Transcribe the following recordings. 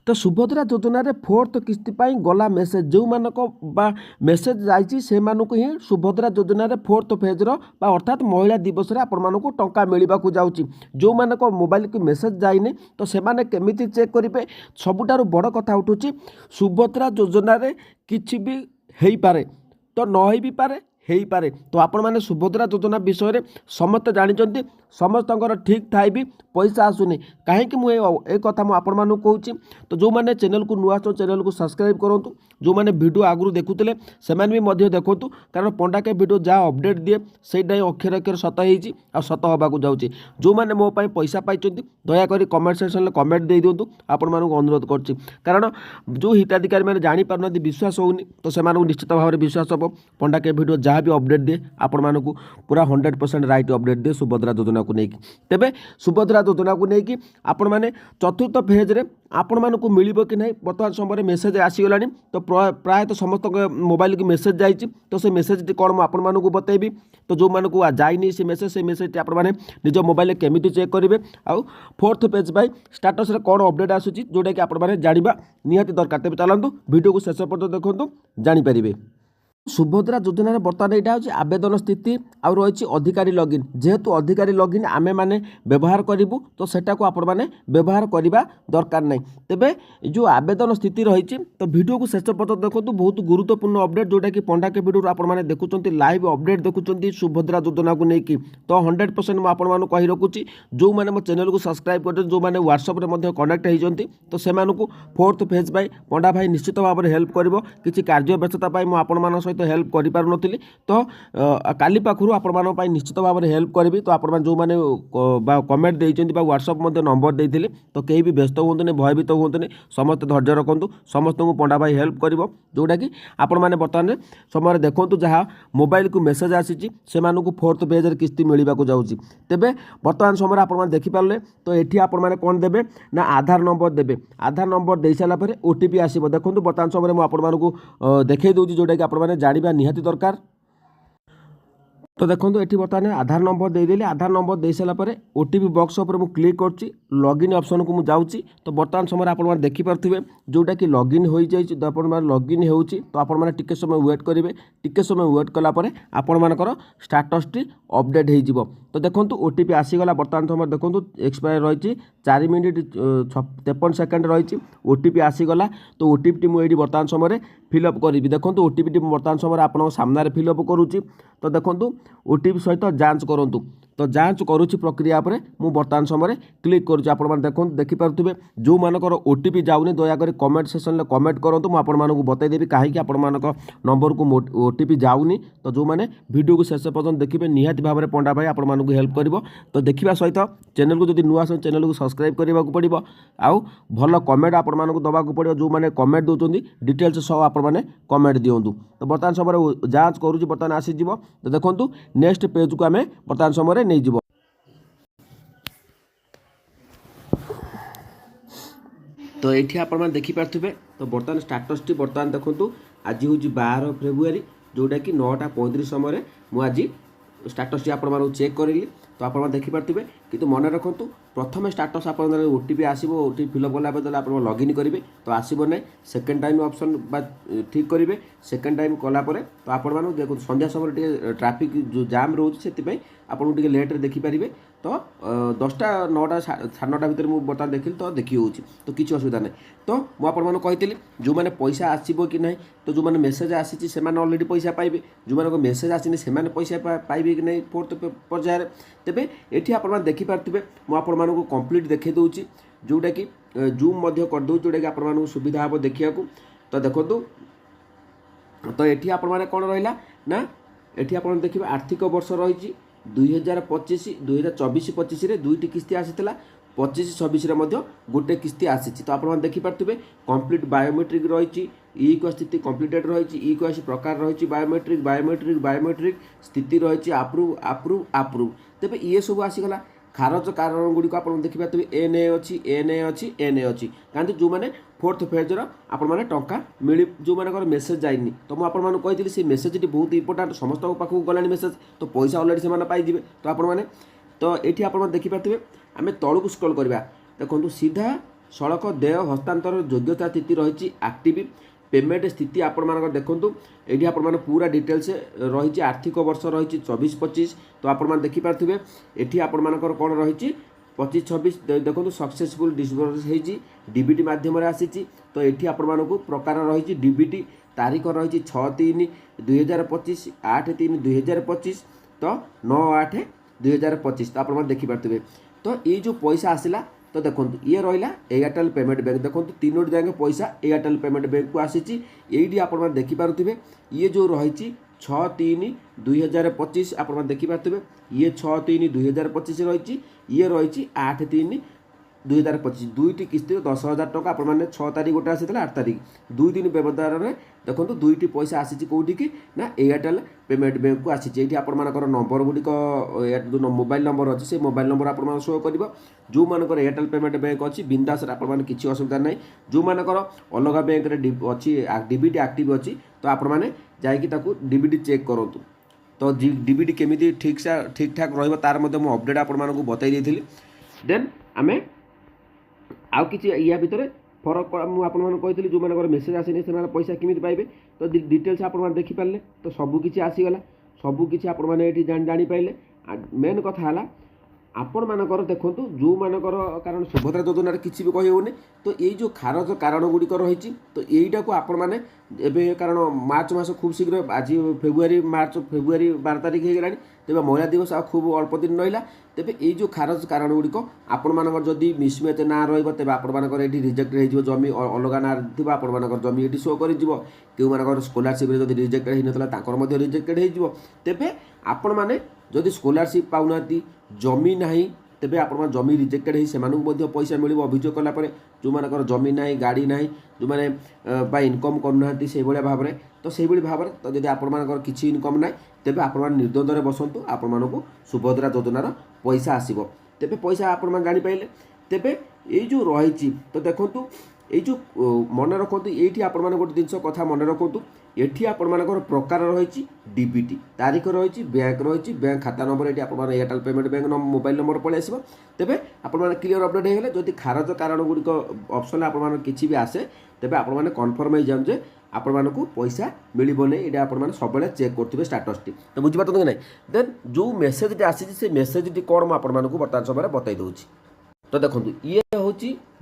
तो सुभद्रा योजना रे फोर्थ किस्ती पाई गला मेसेज जो मानक बा मेसेज जाइछि से मानक ही सुभद्रा योजना रे फोर्थ फेज रो बा अर्थात महिला दिवस रे आपण मानक टंका मिलवा को जाउछि जो मानक मोबाइल की मेसेज जाइने तो से माने केमिति चेक करिवे सबुठारु बड़ कथा उठुछि सुभद्रा योजना रे किछि भी हेई पारे तो न हेई भी पारे हेई पारे तो आपण माने सुभद्रा योजना विषय रे समस्त जानिचंती समस्तंकर ठीक थाई भी पैसा आसुनी कहीं मुझे ए कथा मुझे आपण मानू कहूँ तो जो मैंने चैनल को नुआ चैनल को सब्सक्राइब करूँ जो मैंने वीडियो आगु देखुले से भी देखु कारण पंडा के वीडियो जहाँ अपडेट दिए सहीटा ही अक्षर अक्षर सत होती आ सत होगा जाऊँगी जो मैंने मो पैसा पाई दयाकोरी कमेंट सेक्शन में कमेंट दे दिंतु आपण मानू अनुरोध कर कारण जो हिताधिकारी मैंने जापार विश्वास होनी तो से निश्चित भाव में विश्वास हम पंडा के वीडियो जहाँ भी अपडेट दिए आपण मानू पूरा 100% राइट अपडेट दिए सुभद्रा योजना को लेकिन तेबे सुभद्रा योजना को लेकिन आपण माने चतुर्थ फेज रे आपण मानकु मिलिबो कि नहीं वर्तमान समय मेसेज आसीगलानी तो प्रायतः समस्त मोबाइल की मेसेज जाइए तो से मेसेज कौन मुझे आपण मानकु बतेबी तो जो मानकु जाइनी से मेसेज आपण माने निज मोबाइल केमिति चेक करेंगे आउ फोर्थ पेज बाय स्टेटस रे कौन अपडेट आसुची जोटा कि आपण माने जानिबा निहाती दरकार तेबे चलंतु वीडियो को शेष पर्यंत देखंतु जानि परिबे सुभद्रा योजना बर्तमान यहाँ हूँ आवेदन स्थिति आउ रही अधिकारी लॉगिन जेहेतु अधिकारी लॉगिन आमे माने व्यवहार करूँ तो सेटा को आपण माने व्यवहार करने दरकार नहीं तेबे जो आवेदन स्थिति रही तो वीडियो को शेष पर्यंत देखो बहुत गुरुत्वपूर्ण अपडेट जोटा कि पंडा के वीडियो आपण माने देखुंत लाइव अपडेट देखुंत सुभद्रा योजना को लेकिन तो 100% मुझे आपण कही रखुच्छी जो मैंने मो चैनल को सब्सक्राइब कर जो मैंने व्हाट्सएप में कनेक्ट होती तो से फोर्थ फेज बाय पंडा भाई निश्चित भाव में हेल्प कर किसी कार्य व्यस्तता मुझे सहित हेल्प कर पारुनथिली तो काली पाखरु आपण मानन पई निश्चित भाव में हेल्प करी तो आपण मान जो माने कमेंट देइचंती बा व्हाट्सएप मध्ये नंबर देइथिले तो केही भी व्यस्त होंतने भयभीत होंतने समस्त धैर्य रखंतु समस्त को पंडा भाई हेल्प करिवो जोटा कि आपण माने वर्तमान समय देखंतु जहाँ मोबाइल को मेसेज आसीची से मानकु फोर्थ पेज रे किस्ती मिलवा को जाउची तेबे वर्तमान समय आपण मान देखि पारले तो एठी आपण माने कोन देबे ना आधार नंबर देबे आधार नंबर देइ साला परे ओटीपी आसीबो देखंतु वर्तमान समय मु आपण मानकु देखै दउची जोटा कि आपण माने जानिबा निहाती दरकार तो देखो ये बर्तमान आधार नंबर देदेली आधार नंबर दे सारापर ओटीपी बॉक्स उपर मु क्लिक करछि लॉगिन ऑप्शन को मु जाउछि तो बर्तमान समय आपण देखि पारथिबे जोटा कि लॉगिन हो जाय तो आपण लॉगिन होउछि तो आपण माने टिके समय वेट करेंगे टिके समय वेट कला परे आपण मानकर स्टेटस टी अपडेट हो जिवो तो देखंतु ओटीपी आसीगला बर्तमान समय देखंतु एक्सपायर रही 4 मिनिट 53 सेकंड रही ओटीपी आसीगला तो ओटीपी मु एडी बर्तमान समय फिलअप करी देखंतु ओटीपी बर्तमान समय आपण सामने फिलअप करूछि तो देखंतु ओटीपी सहित जांच करूँ तो जांच करुच्ची प्रक्रिया पर मुझे बर्तमान समय क्लिक करुच्ची आपण देखो देखिपे जो मानकर ओटीपी जाऊनी दयाकोरी कमेंट सेक्शन में कमेंट करूँ मुझे आपको बतईदेवी कहीं आपण नंबर को ओटीपी जाऊनी तो जो मैंने वीडियो को शेष पर्यटन देखिए निहाती भाव में पंडा भाई आपण हेल्प कर तो देखा सहित चैनल को जब नुआ चैनल को सब्सक्राइब करने को पड़ो आउ भल कमेंट आपण दवाक पड़ो जो मैंने कमेंट दौरान डिटेल्स सब आपने कमेंट दिंतु तो बर्तमान समय जांच करुच्ची बर्तमान आसीज तो देखो नेक्स्ट पेज को आम बर्तमान समय नहीं जीव तो ये आप देखिपे तो बर्तमान स्टेटस टी बर्तमान देखो आज हूँ 12 फेब्रुआरी जोटा कि 9:35 समय मुझे स्टेटस टी आप चेक करी तो आप देखिपे कि मन रखु प्रथम स्टेटस आप ओटीपी आसो ओटीपी फिलअप कला आप लॉगिन करेंगे तो आसब ना सेकेंड टाइम ऑप्शन ठीक करेंगे सेकेंड टाइम कलापर तो आपण देखो संध्या समय ट्राफिक जो जाम रोचे से आपको लेट्रे देखिपारे तो 10टा 9टा 9:30 भितर मुझे बर्तमान देखिली तो देखी हो तो किसी असुविधा नहीं तो मुझे कही जो मैंने पैसा आसो कि ना तो जो मैंने मेसेज आसी से अलरेडी पैसा पाइबे जो मैंने मेसेज आसनी से पैसा पाइबे कि नहीं फोर्थ पर्यायर तेबे ये आप देखिपारे मुझे कंप्लीट देखी दूसरी जोटा कि जूम करदे जोटा कि आप सुविधा हम देखा तो देखो तो ये आप कौन रहा ना ये आप देखिए आर्थिक वर्ष रही 2025 2024-25 दुईटी किस्ती आसीला 25-26 गोटे किस्ती आसी तो आप देखिपे कंप्लीट बायोमेट्रिक रही ई को स्थिति कंप्लीटेड रही ई को प्रकार रही बायोमेट्रिक बायोमेट्रिक बायोमेट्रिक स्थिति रही आप्रूव आप्रूव आप्रूव तेज ये सब आसीगला खारज कारण गुड़िक आप देखिपे एनए अच्छी एनए अच्छी एनए अच्छी कहीं जो मैंने फोर्थ फेजर आपने टंका मिल जो मानकर मेसेज जाइनी तो मुझे कही से मेसेज बहुत इंपोर्टाट समस्त पाखक गलानी मेसेज तो पैसा अलरेडी से पाइबे तो आपने तो ये आप देखिपे आम तलू स्क्रॉल करवा देखो सीधा सड़क देय हस्तांतर योग्यता स्थिति रही एक्टिव पेमेंट स्थिति आपण देखूँ ये आपण पूरा डिटेल्स रही आर्थिक वर्ष रही 24-25 तो आपण देखिपे ये आपर कौन रही 25-26 देखो सक्सेसफुल डिस्बर्स होती डीबीटी मध्यम आसी तो ये आपण प्रकार रही डीबीटी तारीख रही 6/3/2025 8/3/2025 तो 9/8/2025 तो आप देखिपे तो ये जो पैसा आसला तो देखो ये रहा एयरटेल पेमेंट बैंक देखो तीनोटी जाएंगे पैसा एयरटेल पेमेंट बैंक को आसी ये आप देखिपे ये जो रही 6/3/2025 आप देखिपे ये 6/3/2025 रही ये रही 8/3/2025 दुईटी किस्ती 10,000 टका आप 6 तारीख गोटे आसी 8 तारीख 2 दिन व्यवधान में देखो दुईटी पैसा आसी कौटी की ना एयरटेल पेमेंट बैंक को आसी ये आपर नंबर गुड़िक जो मोबाइल नंबर अच्छे से मोबाइल नंबर आप शो कर जो मानकर एयरटेल पेमेंट बैंक अच्छी बिंदास किसी असुविधा ना जो मानकर अलग बैंक अच्छी डीबीटी एक्टिव अच्छी तो आपने जाकि डीबीटी चेक करूँ तो डीबीटी केमी ठीक ठाक रही मुझे अपडेट आपको बताई देती देन आम आउ कि या भितर फरक मुझे जो मैंने मेसेज आसनी से पैसा केमी पाइबे तो डिटेल्स आप देखिपारे तो सबकि आसीगला सबकि आपने जापारे मेन कथा है आपण मानकर देखूँ जो मानकर कारण सुभद्रा योजना किसी भी कही तो ये जो खारज कारण गुड़िक रही तो यहीटा को आपण मैंने एवं कारण मार्च मास खूब शीघ्र आज फेब्रुआरी 12 तारीख हो गला तेज महिला दिवस आ खूब अल्प दिन रहा तेज ये जो खारज कारण गुड़िक आपण मानकर जदि मिसमैच ना रही आपंकर ये रिजेक्ट हो जमी अलग ना थी आपंकर जमी ये शो कर मानकर स्कॉलरशिप जब रिजेक्टेड होता रिजेक्टेड हो तेज आपण मैंने जदि स्कॉलरशिप पाऊना जमी ना तेबे आप जमी रिजेक्टेड हो पैसा मिल अभियोग कलापर जो मानकर जमी ना गाड़ी ना जो मैंने इनकम करना से भाव में तो से भाव में तो जब आपर किसी इनकम ना तेबे आप निर्द्वंद्व बसतु आपको सुभद्रा योजनार पैसा आसो तेबे पैसा आप जापारे तेबे ये जो रही तो देखूँ ये जो मन रखु ये आप गोटे जिन कथा मन रखु ये आपर प्रकार रही डीबीटी तारीख रही बैंक रही बैंक खाता नंबर ये आप Airtel payment bank mobile number पलि आस तेज आप क्लीयर अपडेट होगले जदि खारज कारण गुड़िक ऑप्शन आप किसी भी आसे तेज आप कन्फर्म हो जाऊँ जे आपण को पैसा मिलने नहीं ये आप सब चेक करेंगे स्टाटस टी तो बुझीपार कि ना देन जो मेसेज आसी से मेसेज टी कौन मुझे बर्तमान समय बताई दूँ तो देखो ये हूँ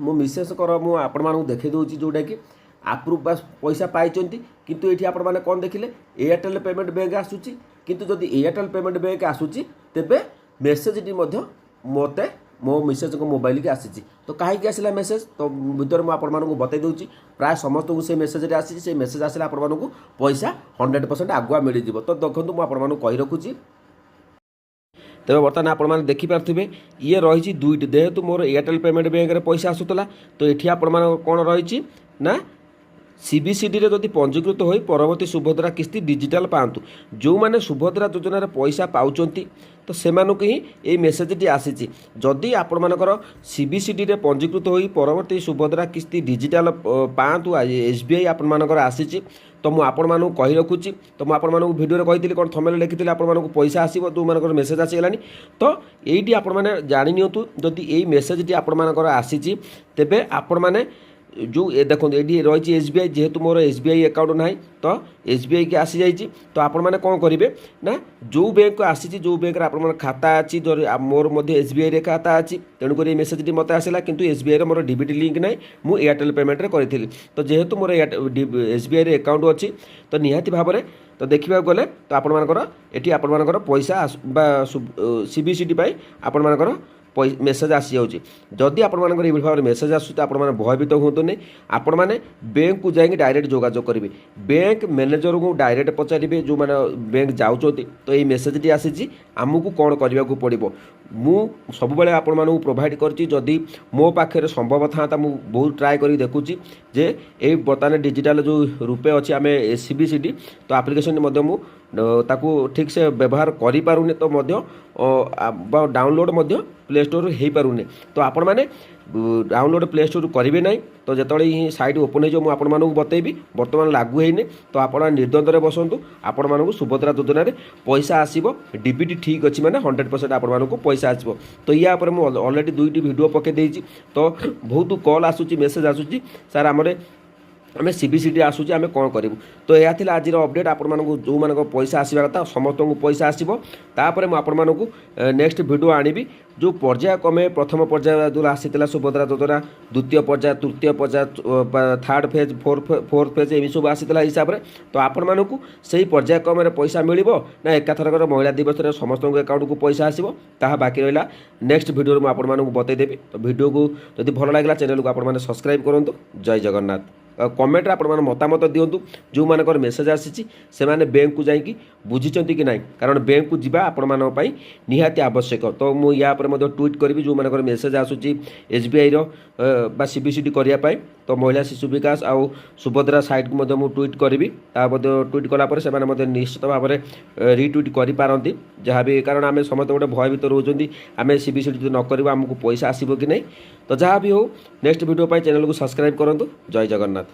मो मिसेस आपण देखी दूँ जोटा कि आप्रुव बस पैसा पाई किंतु ये आपने कौन देखिले एयरटेल पेमेंट बैंक आसूची किंतु जदि एयरटेल पेमेंट बैंक आसूची तेबे मेसेज टी मते मो मिसेज को मोबाइल की आसी तो कहीं आसला मेसेज तो भर मुझे बताई दूँ प्राय समस्त को से मेसेज आसी से मेसेज आसला आपको पैसा 100% आगुआ मिल जाव तो देखो मुझे कही रखुची तेज बर्तमान आपने देखिपे ये रही दुईट जेहेतु मोर एयरटेल पेमेंट बैंक में पैसा आसूला तो ये आप कौन रही ना सीबीसीडी रे जदि पंजीकृत हो परवर्ती सुभद्रा किस्ती डिजिटाल पातु जो मैंने सुभद्रा योजन पैसा पाँच तो से ही ये मेसेजटी आसी जदि आपर सीबीसीडी रे पंजीकृत हो परवर्ती सुभद्रा किस्ती डिजिटाल पातु एसबीआई आपर आसी तो मुझे आपण मानू कही रखुची तो मुझे भिडियो कही कौन थमेल लिखी आपको पैसा आसो जो मान मेसेज आसीगलानी तो यही आपने जाणी नियंतु जदि यही मेसेजटी आपर आसी तेबे आपण मैंने जो ये देखो ये रही एसबीआई जेहेतु मोर एसबीआई अकाउंट ना तो एसबीआई की आसी जाइए तो आपण मैंने कौन करेंगे ना जो बैंक को आसी जो बैंक आप खाता अच्छी मोर एसबीआई रे खाता अच्छी तेणुक मेसेज मत आसला किंतु एसबीआई मोर डीबीटी लिंक ना मुझे एयरटेल पेमेंट रे करी तो जेहेतु मोर एसबीआई रे अकाउंट अच्छी तो निहाती भाव में तो देखा गले तो आपर ये आपर पैसा सीबीसीडी आपर मेसेज आसी जाऊँगी जदि आप भाव में मेसेज आसूँ तो आपने भयभीत हूँ नहीं आपण मैंने बैंक को जाएंगे डायरेक्ट जोगाजोग करेंगे बैंक मैनेजर को डायरेक्ट पचारे जो मैंने बैंक जाऊँ तो ये मेसेजटी आसी आमको कौन करने को पड़ो मु सब आपण प्रोवाइड करदी मो पाखे संभव था मुझे बहुत ट्राए कर देखुची जे ये बर्तमान डिजिटल जो रूपे अच्छी आम सीबीसीडी तो आप्लिकेसन ताकू ठीक से व्यवहार करें तो डाउनलोड प्ले स्टोर हो पारे तो आपण मैंने डाउनलोड प्ले स्टोर करेंगे ना तो जो ही साइट ओपन हो आपको बतेबी बर्तमान लागू होनी तो आप निर्द्वंद्व बसतु आपण मानक सुभद्रा योजना पैसा आसो डीबीटी ठीक अच्छी मैंने 100% आपको पैसा आसो तो या मुझे अलरेडी 2टी वीडियो पकई तो बहुत कॉल आसूँ मेसेज आसूँ सार आम आम सीबीसीडी आसूँ आम कौन करूँ तो यह थी आज अपडेट आपण जो मान पैसा आसवा कथा समस्त को पैसा आसो तापर मुझे नेक्स्ट वीडियो आनिबी जो पर्याय क्रमे प्रथम पर्याय जो आसीला सुभद्रा योजना द्वितीय पर्याय तृतीय पर्याय थर्ड फेज फोर्थ फेज एम सब आसीला हिसाब से तो आपण मानक से पर्याय क्रम पैसा मिल ना एकाथरक महिला दिवस समस्त अकाउंट को पैसा आसो ता बाकी रहा नेक्स्ट वीडियो में आपको बतईदेवी तो वीडियो को जब भल लगा चैनल को आपने सब्सक्राइब करूँ जय जगन्नाथ कमेंट आप मतामत दिंतु जो मानकर मेसेज आसी बैंक को जाकि बुझी कि ना कारण बैंक को जीवा आपण निहाती आवश्यक तो मुझे या ट्वीट करी जो मानकर मेसेज आसूँ एसबीआई रो सीबीसीडी करने तो महिला शिशु विकास आउ सुभद्रा साइट को मुझे ट्वीट करी ट्वीट कलापर से निश्चित भाव में रिट्वीट करें जहाँ भी कारण आम समस्त गोटे भय भीतर रोचे आम सीबीसीडी न कर आमको पैसा आसो कि नहीं तो जहाँ भी हो नेक्स्ट वीडियो चैनल को सब्सक्राइब करूँ जय जगन्नाथ।